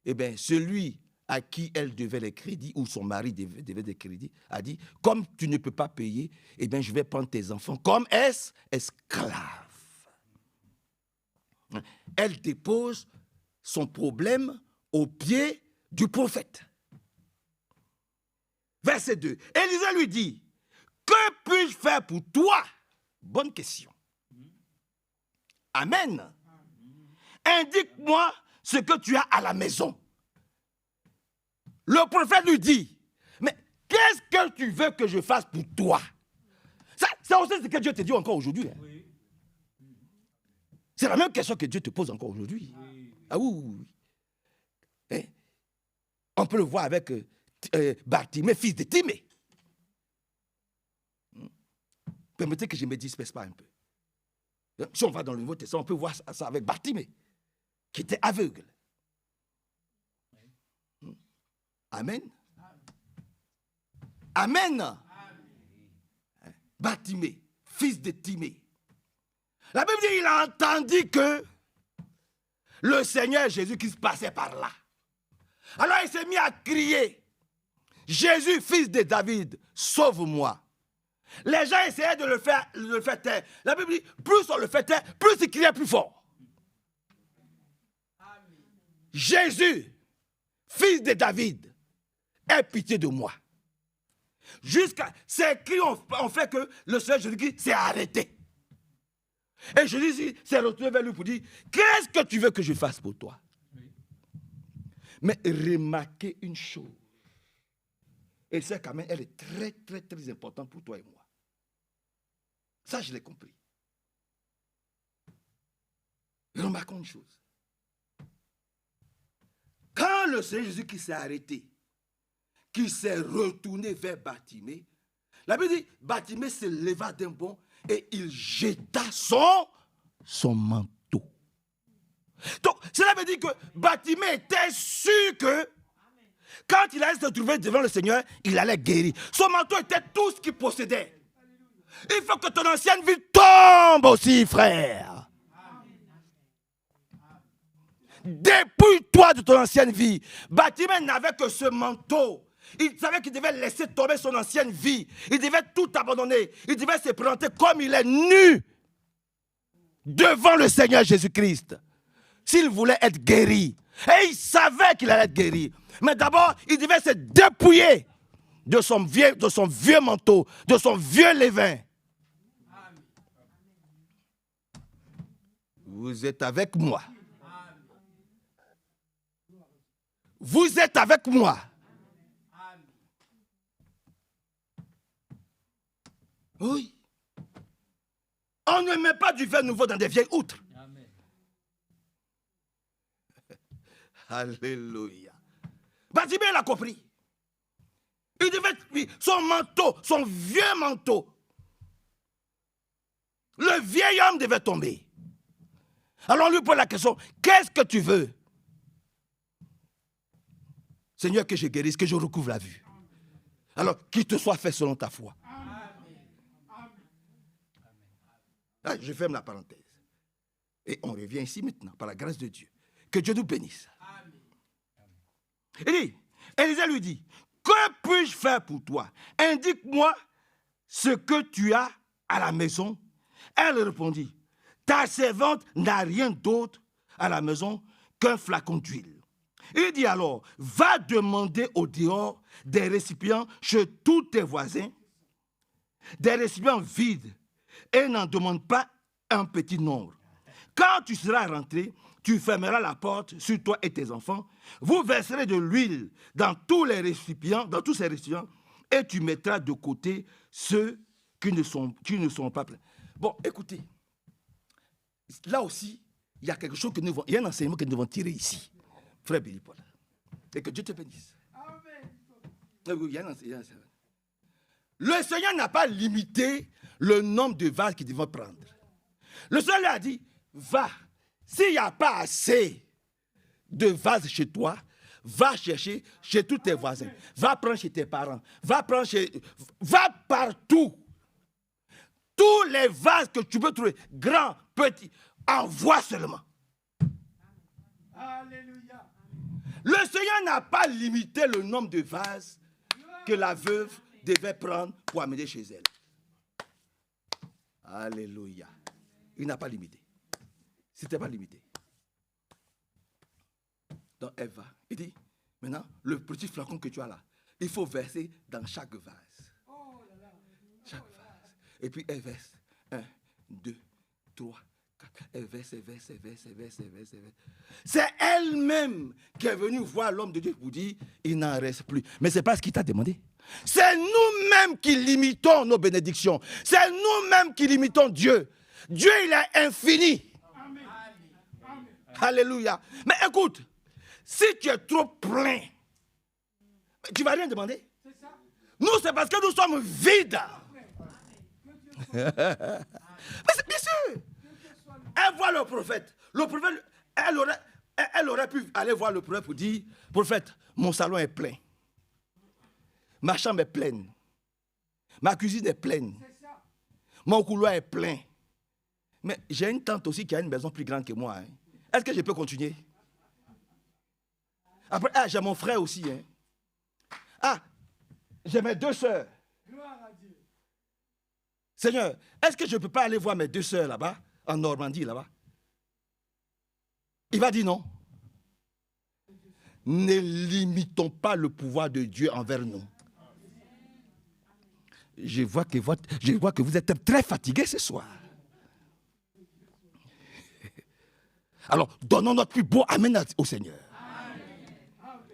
eh bien, celui à qui elle devait les crédits, ou son mari devait des crédits, a dit, comme tu ne peux pas payer, eh bien, je vais prendre tes enfants comme esclaves. Elle dépose son problème aux pieds du prophète. Verset 2. Élisée lui dit, que puis-je faire pour toi? Bonne question. Amen. Indique-moi ce que tu as à la maison. Le prophète lui dit, mais qu'est-ce que tu veux que je fasse pour toi? C'est aussi ce que Dieu te dit encore aujourd'hui. Hein? Oui. C'est la même question que Dieu te pose encore aujourd'hui. Oui. Ah oui. Hein? On peut le voir avec Bartimée, fils de Timée. Permettez que je ne me disperse pas un peu. Si on va dans le Nouveau Testament, on peut voir ça avec Bartimée, qui était aveugle. Amen. Amen. Amen. Bartimée, fils de Timée. La Bible dit qu'il a entendu que le Seigneur Jésus-Christ passait par là. Alors il s'est mis à crier, Jésus, fils de David, sauve-moi. Les gens essayaient de le faire taire. La Bible dit, plus on le fait taire, plus il criait plus fort. Amen. Jésus, fils de David, aie pitié de moi. Jusqu'à ces cris ont fait que le Seigneur Jésus-Christ s'est arrêté. Et Jésus s'est retourné vers lui pour dire, qu'est-ce que tu veux que je fasse pour toi? Oui. Mais remarquez une chose. Et c'est quand même, elle est très, très, très importante pour toi et moi. Ça, je l'ai compris. Remarquons une chose. Quand le Seigneur Jésus qui s'est arrêté, qui s'est retourné vers Bartimée, la Bible dit, Bartimée se leva d'un bond et il jeta son manteau. Donc, cela veut dire que Bartimée était sûr que quand il allait se trouver devant le Seigneur, il allait guérir. Son manteau était tout ce qu'il possédait. Il faut que ton ancienne vie tombe aussi, frère. Dépouille-toi de ton ancienne vie. Bartimée n'avait que ce manteau. Il savait qu'il devait laisser tomber son ancienne vie. Il devait tout abandonner. Il devait se présenter comme il est nu devant le Seigneur Jésus-Christ. S'il voulait être guéri. Et il savait qu'il allait être guéri. Mais d'abord, il devait se dépouiller de son vieux manteau, de son vieux levain. Vous êtes avec moi. Vous êtes avec moi. Oui. On ne met pas du vin nouveau dans des vieilles outres. Amen. Alléluia. Bartimée l'a compris. Il devait, son manteau, son vieux manteau, le vieil homme devait tomber. Alors on lui pose la question, qu'est-ce que tu veux? Seigneur, que je guérisse, que je recouvre la vue. Alors, qu'il te soit fait selon ta foi. Là, je ferme la parenthèse. Et on revient ici maintenant, par la grâce de Dieu. Que Dieu nous bénisse. Il dit, Élisée lui dit, que puis-je faire pour toi? Indique-moi ce que tu as à la maison. Elle répondit, ta servante n'a rien d'autre à la maison qu'un flacon d'huile. Il dit alors, va demander au dehors des récipients chez tous tes voisins, des récipients vides, et n'en demande pas un petit nombre. Quand tu seras rentré, tu fermeras la porte sur toi et tes enfants. Vous verserez de l'huile dans tous ces récipients, et tu mettras de côté ceux qui ne sont pas pleins. Bon, écoutez, là aussi, il y a quelque chose il y a un enseignement que nous devons tirer ici, frère Billy Paul. Et que Dieu te bénisse. Amen. Il y a un enseignement. Le Seigneur n'a pas limité le nombre de vases qu'il devait prendre. Le Seigneur lui a dit, va. S'il n'y a pas assez de vases chez toi, va chercher chez tous tes voisins. Va prendre chez tes parents. Va partout. Tous les vases que tu peux trouver, grands, petits, envoie seulement. Alléluia. Le Seigneur n'a pas limité le nombre de vases que la veuve devait prendre pour amener chez elle. Alléluia. Il n'a pas limité. C'était pas limité. Donc elle va. Il dit, maintenant, le petit flacon que tu as là, il faut verser dans chaque vase. Chaque vase. Et puis elle verse. 1, 2, 3, 4. Elle verse. C'est elle-même qui est venue voir l'homme de Dieu pour dire, il n'en reste plus. Mais ce n'est pas ce qu'il t'a demandé. C'est nous-mêmes qui limitons nos bénédictions. C'est nous-mêmes qui limitons Dieu. Dieu, il est infini. Amen. Alléluia. Mais écoute, si tu es trop plein, tu ne vas rien demander. Nous, c'est parce que nous sommes vides. Mais c'est bien sûr. Elle voit le prophète. Le prophète, elle aurait pu aller voir le prophète pour dire, prophète, mon salon est plein. Ma chambre est pleine. Ma cuisine est pleine. Mon couloir est plein. Mais j'ai une tante aussi qui a une maison plus grande que moi. Hein. Est-ce que je peux continuer? Après, j'ai mon frère aussi. Hein. J'ai mes 2 sœurs. Seigneur, est-ce que je ne peux pas aller voir mes 2 sœurs là-bas, en Normandie là-bas? Il va dire non. Ne limitons pas le pouvoir de Dieu envers nous. Je vois que vous êtes très fatigués ce soir. Alors, donnons notre plus beau amen au Seigneur. Amen.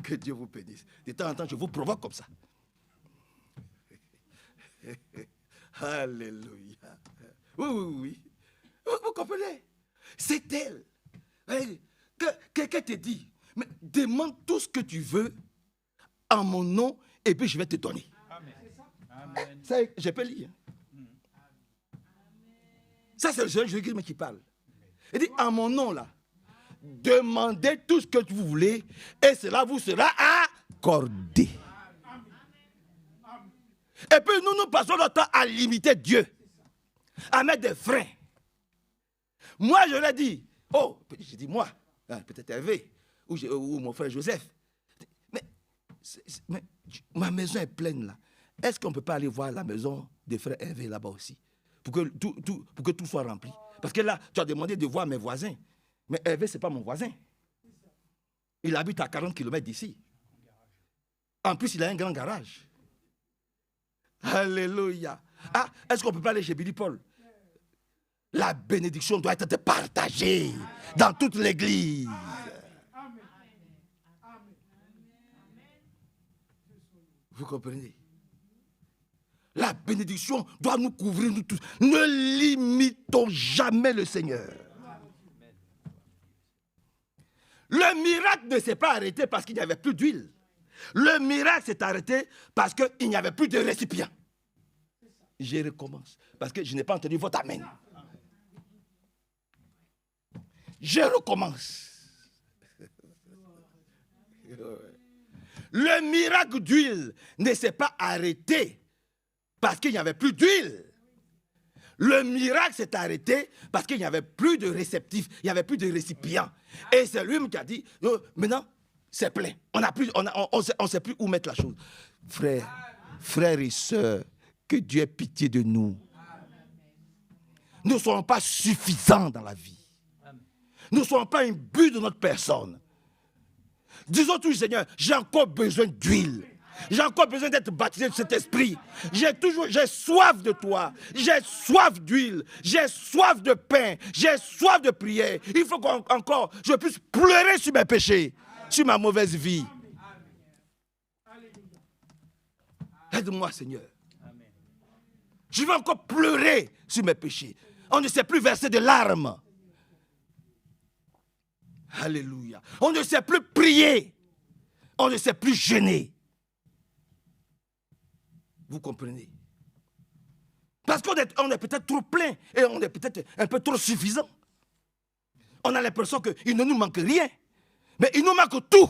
Que Dieu vous bénisse. De temps en temps, je vous provoque comme ça. Alléluia. Oui. Vous comprenez? C'est elle. Quelqu'un te dit, mais demande tout ce que tu veux en mon nom et puis je vais te donner. Amen. Ça, je peux lire. Ça, c'est le Seigneur Jésus-Christ qui parle. Il dit, en mon nom, là, demandez tout ce que vous voulez et cela vous sera accordé. Et puis, nous passons notre temps à limiter Dieu, à mettre des freins. Moi, je l'ai dit, j'ai dit, moi, peut-être Hervé, ou mon frère Joseph, mais ma maison est pleine, là. Est-ce qu'on ne peut pas aller voir la maison des frères Hervé là-bas aussi, pour que tout soit rempli? Parce que là, tu as demandé de voir mes voisins. Mais Hervé, ce n'est pas mon voisin. Il habite à 40 km d'ici. En plus, il a un grand garage. Alléluia. Est-ce qu'on ne peut pas aller chez Billy Paul? La bénédiction doit être partagée dans toute l'église. Vous comprenez? La bénédiction doit nous couvrir, nous tous. Ne limitons jamais le Seigneur. Le miracle ne s'est pas arrêté parce qu'il n'y avait plus d'huile. Le miracle s'est arrêté parce qu'il n'y avait plus de récipient. Je recommence parce que je n'ai pas entendu votre amen. Je recommence. Le miracle d'huile ne s'est pas arrêté parce qu'il n'y avait plus d'huile. Le miracle s'est arrêté parce qu'il n'y avait plus de réceptifs, il n'y avait plus de récipients. Et c'est lui qui a dit, maintenant, c'est plein. On ne sait plus où mettre la chose. Frères et sœurs, que Dieu ait pitié de nous. Nous ne sommes pas suffisants dans la vie. Nous ne soyons pas un but de notre personne. Disons tout, Seigneur, j'ai encore besoin d'huile. J'ai encore besoin d'être baptisé de cet esprit. J'ai soif de toi. J'ai soif d'huile. J'ai soif de pain. J'ai soif de prière. Il faut qu'encore je puisse pleurer sur mes péchés, sur ma mauvaise vie. Aide-moi, Seigneur. Je veux encore pleurer sur mes péchés. On ne sait plus verser de larmes. Alléluia. On ne sait plus prier. On ne sait plus jeûner. Vous comprenez? Parce qu'on est peut-être trop plein et on est peut-être un peu trop suffisant. On a l'impression qu'il ne nous manque rien. Mais il nous manque tout.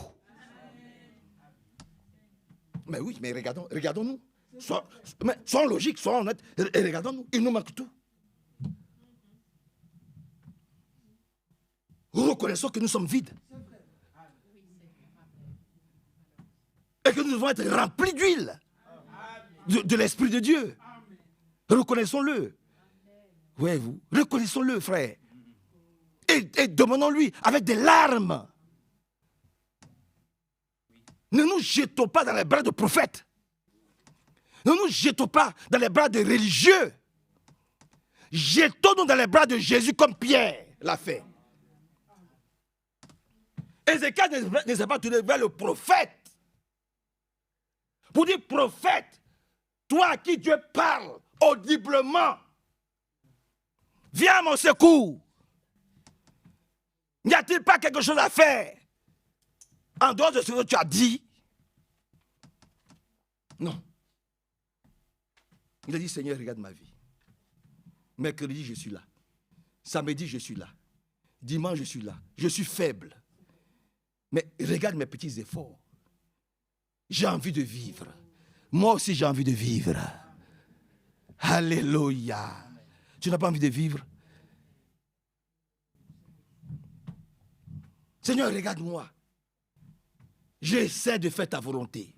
Mais oui, mais regardons-nous. Soyons logiques, soyons honnêtes. Et regardons-nous, il nous manque tout. Reconnaissons que nous sommes vides. Et que nous devons être remplis d'huile. De l'Esprit de Dieu. Reconnaissons-le. Voyez-vous, reconnaissons-le, frère. Et demandons-lui avec des larmes. Ne nous jetons pas dans les bras de prophètes. Ne nous jetons pas dans les bras de religieux. Jetons-nous dans les bras de Jésus comme Pierre l'a fait. Ézéchiel ne s'est pas tourné vers le prophète. Pour dire prophète, toi à qui Dieu parle audiblement, viens à mon secours. N'y a-t-il pas quelque chose à faire en dehors de ce que tu as dit? Non. Il a dit, Seigneur, regarde ma vie. Mercredi, je suis là. Samedi, je suis là. Dimanche, je suis là. Je suis faible. Mais regarde mes petits efforts. J'ai envie de vivre. Moi aussi, j'ai envie de vivre. Alléluia. Tu n'as pas envie de vivre? Seigneur, regarde-moi. J'essaie de faire ta volonté.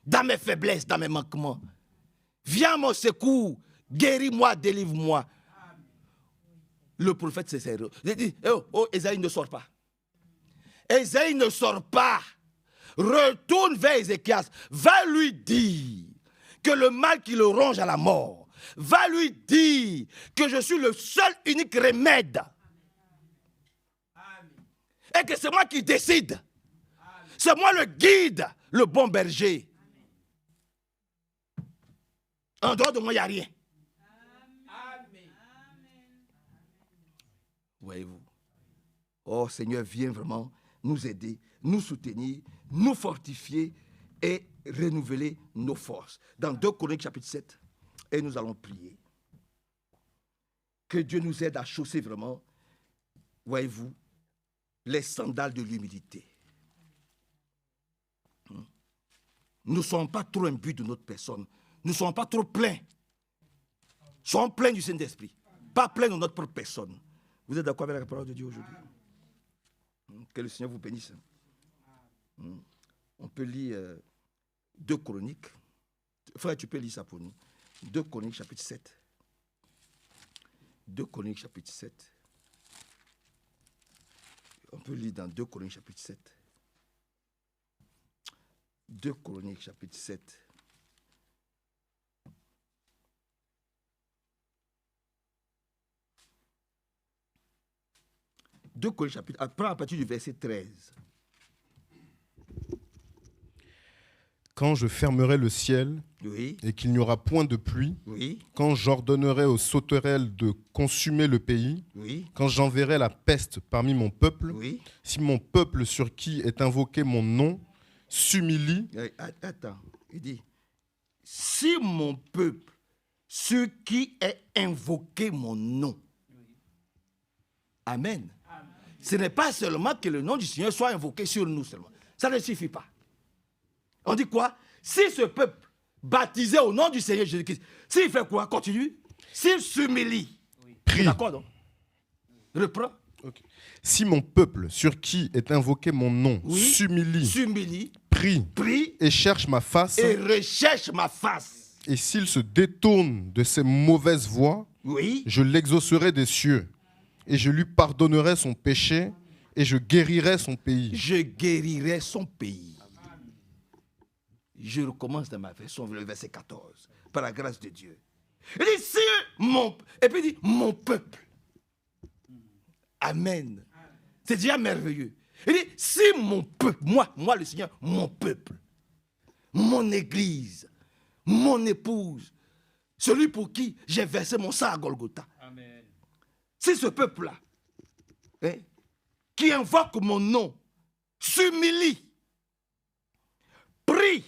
Dans mes faiblesses, dans mes manquements. Viens à mon secours. Guéris-moi, délivre-moi. Le prophète s'est serré. Il dit, oh, Ésaïe ne sort pas. Ésaïe ne sort pas. Retourne vers Ézéchias. Va lui dire que le mal qui le ronge à la mort. Va lui dire que je suis le seul unique remède. Et que c'est moi qui décide. C'est moi le guide, le bon berger. En dehors de moi, il n'y a rien. Voyez-vous. Oh Seigneur, viens vraiment nous aider, nous soutenir, nous fortifier et renouveler nos forces. Dans 2 Chroniques chapitre 7, et nous allons prier. Que Dieu nous aide à chausser vraiment, voyez-vous, les sandales de l'humilité. Nous ne sommes pas trop imbus de notre personne. Nous ne sommes pas trop pleins. Soyons pleins du Saint-Esprit. Pas pleins de notre propre personne. Vous êtes d'accord avec la parole de Dieu aujourd'hui? Que le Seigneur vous bénisse. On peut lire 2 Chroniques. Frère, tu peux lire ça pour nous. 2 Chroniques chapitre 7. 2 Chroniques chapitre 7. On peut lire dans 2 Chroniques chapitre 7. 2 Chroniques chapitre 7. Deux Chroniques chapitre, à partir du verset 13. Quand je fermerai le ciel, Oui. et qu'il n'y aura point de pluie, Oui. quand j'ordonnerai aux sauterelles de consumer le pays, Oui. quand j'enverrai la peste parmi mon peuple, Oui. si mon peuple sur qui est invoqué mon nom s'humilie. Attends, il dit, si mon peuple sur qui est invoqué mon nom. Amen. Ce n'est pas seulement que le nom du Seigneur soit invoqué sur nous seulement. Ça ne suffit pas. On dit quoi? Si ce peuple baptisé au nom du Seigneur Jésus-Christ, s'il fait quoi? Continue. S'il s'humilie. Prie. D'accord, donc? Reprends. Okay. Si mon peuple sur qui est invoqué mon nom s'humilie, prie et cherche ma face, et recherche ma face, et s'il se détourne de ses mauvaises voies, je l'exaucerai des cieux et je lui pardonnerai son péché et je guérirai son pays. Je guérirai son pays. Je recommence dans ma version, le verset 14. Par la grâce de Dieu. Il dit, si mon... Et puis il dit, mon peuple. Amen. C'est déjà merveilleux. Il dit, si mon peuple, moi le Seigneur, mon peuple, mon église, mon épouse, celui pour qui j'ai versé mon sang à Golgotha. Amen. Si ce peuple-là, qui invoque mon nom, s'humilie, prie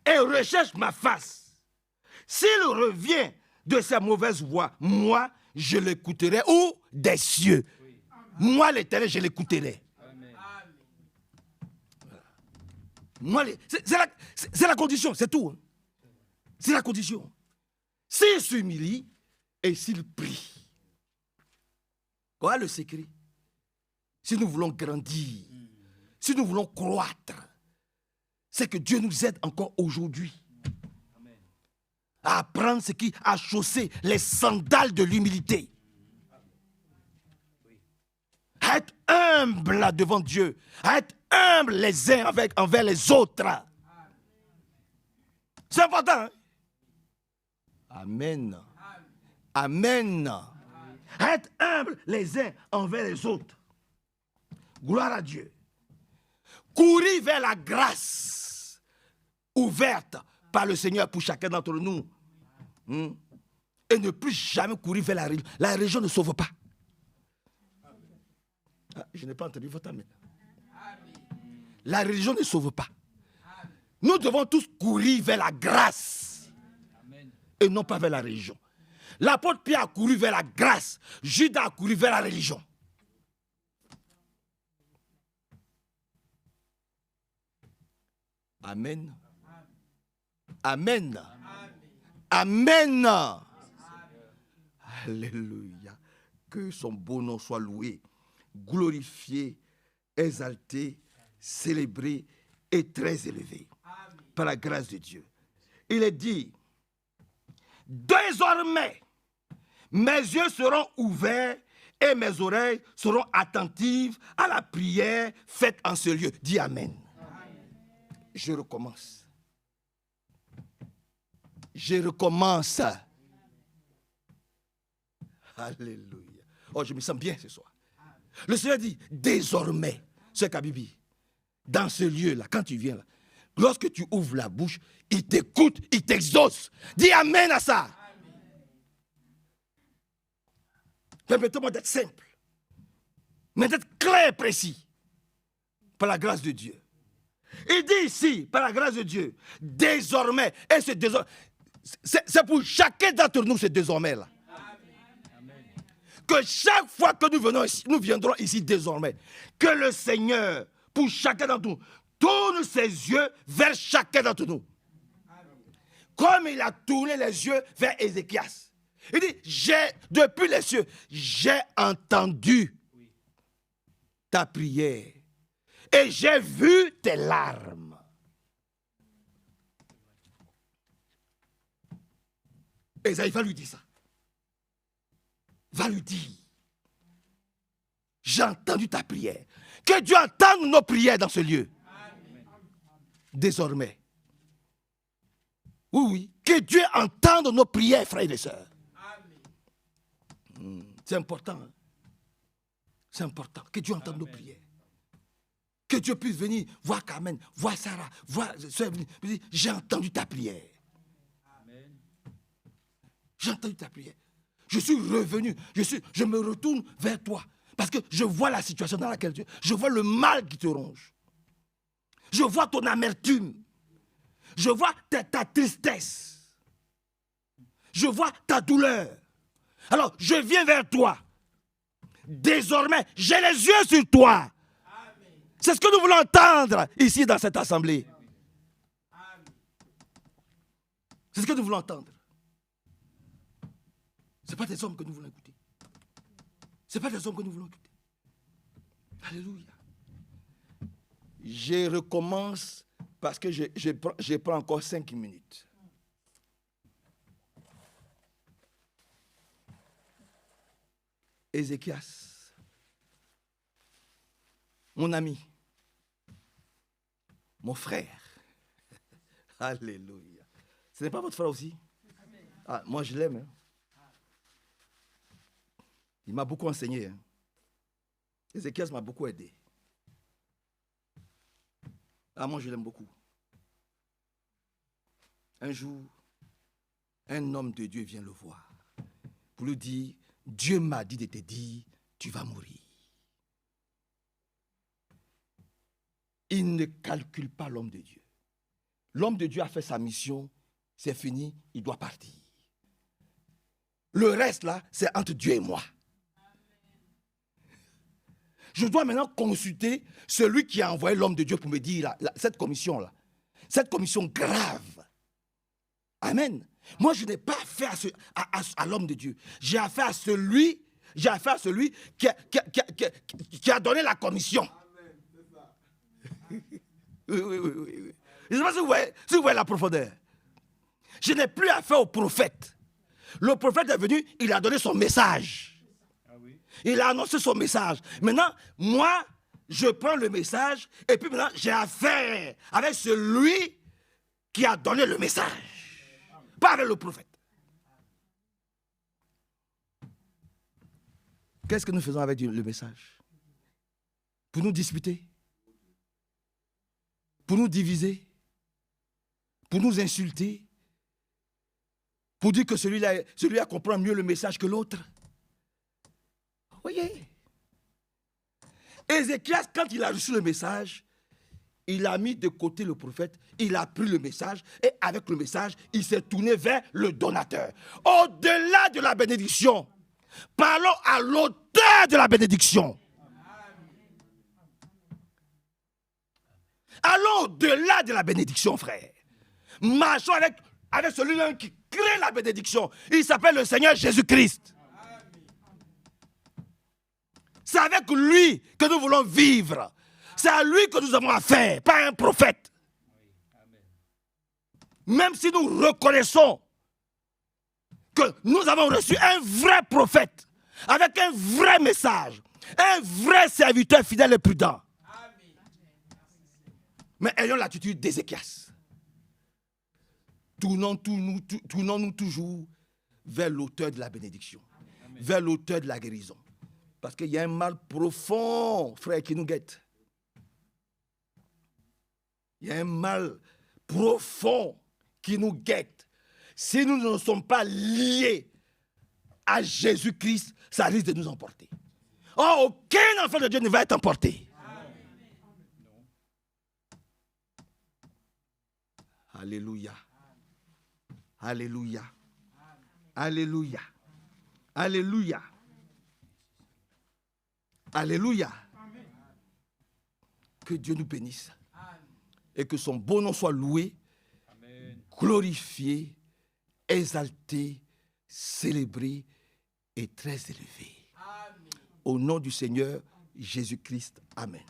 et recherche ma face, s'il revient de sa mauvaise voie, moi, je l'écouterai ou des cieux. Oui. Moi, l'Éternel, je l'écouterai. C'est la condition, c'est tout. Hein. C'est la condition. S'il s'humilie et s'il prie. Voilà le secret. Si nous voulons grandir, si nous voulons croître, c'est que Dieu nous aide encore aujourd'hui à apprendre ce qui a chaussé les sandales de l'humilité. À être humble devant Dieu, à être humble les uns envers les autres. C'est important. Hein? Amen. Amen. À être humble les uns envers les autres. Gloire à Dieu. Courir vers la grâce ouverte par le Seigneur pour chacun d'entre nous. Et ne plus jamais courir vers la religion. La religion ne sauve pas. Ah, je n'ai pas entendu votre amen. La religion ne sauve pas. Nous devons tous courir vers la grâce. Et non pas vers la religion. L'apôtre Pierre a couru vers la grâce. Judas a couru vers la religion. Amen. Amen. Amen. Alléluia. Que son beau nom soit loué, glorifié, exalté, célébré et très élevé. Par la grâce de Dieu. Il est dit, désormais, mes yeux seront ouverts et mes oreilles seront attentives à la prière faite en ce lieu. Dis Amen. Je recommence. Je recommence. Alléluia. Oh, je me sens bien ce soir. Le Seigneur dit, désormais, c'est Kabibi, dans ce lieu-là, quand tu viens là, lorsque tu ouvres la bouche, il t'écoute, il t'exauce. Dis Amen à ça. Permettez-moi d'être simple, mais d'être clair et précis, par la grâce de Dieu. Il dit ici, par la grâce de Dieu, désormais, et ce désormais, c'est pour chacun d'entre nous, ce désormais-là. Que chaque fois que nous viendrons ici désormais, que le Seigneur, pour chacun d'entre nous, tourne ses yeux vers chacun d'entre nous. Comme il a tourné les yeux vers Ézéchias. Il dit, depuis les cieux, j'ai entendu ta prière et j'ai vu tes larmes. Ésaïe va lui dire ça. Va lui dire, j'ai entendu ta prière. Que Dieu entende nos prières dans ce lieu. Amen. Désormais. Oui, que Dieu entende nos prières, frères et sœurs. C'est important. Hein? C'est important que Dieu entende nos prières. Que Dieu puisse venir voir Carmen, voir Sarah, voir soeur. J'ai entendu ta prière. Amen. J'ai entendu ta prière. Je suis revenu, je me retourne vers toi. Parce que je vois la situation dans laquelle tu es. Je vois le mal qui te ronge. Je vois ton amertume. Je vois ta tristesse. Je vois ta douleur. Alors, je viens vers toi. Désormais, j'ai les yeux sur toi. C'est ce que nous voulons entendre ici dans cette assemblée. C'est ce que nous voulons entendre. Ce n'est pas des hommes que nous voulons écouter. Ce n'est pas des hommes que nous voulons écouter. Alléluia. Je recommence parce que je prends encore 5 minutes. Ézéchias mon ami, mon frère. Alléluia. Ce n'est pas votre frère aussi? Ah, moi, je l'aime. Hein. Il m'a beaucoup enseigné. Hein. Ézéchias m'a beaucoup aidé. Ah, moi, je l'aime beaucoup. Un jour, un homme de Dieu vient le voir pour lui dire, Dieu m'a dit de te dire, tu vas mourir. Il ne calcule pas l'homme de Dieu. L'homme de Dieu a fait sa mission, c'est fini, il doit partir. Le reste là, c'est entre Dieu et moi. Je dois maintenant consulter celui qui a envoyé l'homme de Dieu pour me dire cette commission-là. Cette commission grave. Amen. Moi, je n'ai pas affaire à l'homme de Dieu. J'ai affaire à celui qui a donné la commission. Amen, c'est ça. Oui. Je ne sais pas si vous voyez la profondeur. Je n'ai plus affaire au prophète. Le prophète est venu, il a donné son message. Il a annoncé son message. Maintenant, moi, je prends le message et puis maintenant, j'ai affaire avec celui qui a donné le message. Pas avec le prophète. Qu'est-ce que nous faisons avec le message? Pour nous disputer? Pour nous diviser? Pour nous insulter? Pour dire que celui-là comprend mieux le message que l'autre? Voyez, Ézéchias, quand il a reçu le message, il a mis de côté le prophète, il a pris le message et avec le message, il s'est tourné vers le donateur. Au-delà de la bénédiction, parlons à l'auteur de la bénédiction. Allons au-delà de la bénédiction, frère. Marchons avec celui-là qui crée la bénédiction. Il s'appelle le Seigneur Jésus-Christ. C'est avec lui que nous voulons vivre. C'est à lui que nous avons affaire, pas à un prophète. Même si nous reconnaissons que nous avons reçu un vrai prophète, avec un vrai message, un vrai serviteur fidèle et prudent. Mais ayons l'attitude d'Ézéchias. Tournons-nous toujours vers l'auteur de la bénédiction, vers l'auteur de la guérison. Parce qu'il y a un mal profond, frère, qui nous guette. Il y a un mal profond qui nous guette. Si nous ne sommes pas liés à Jésus-Christ, ça risque de nous emporter. Oh, aucun enfant de Dieu ne va être emporté. Alléluia. Alléluia. Alléluia. Alléluia. Alléluia. Que Dieu nous bénisse. Et que son beau nom soit loué, glorifié, exalté, célébré et très élevé. Au nom du Seigneur Jésus-Christ. Amen.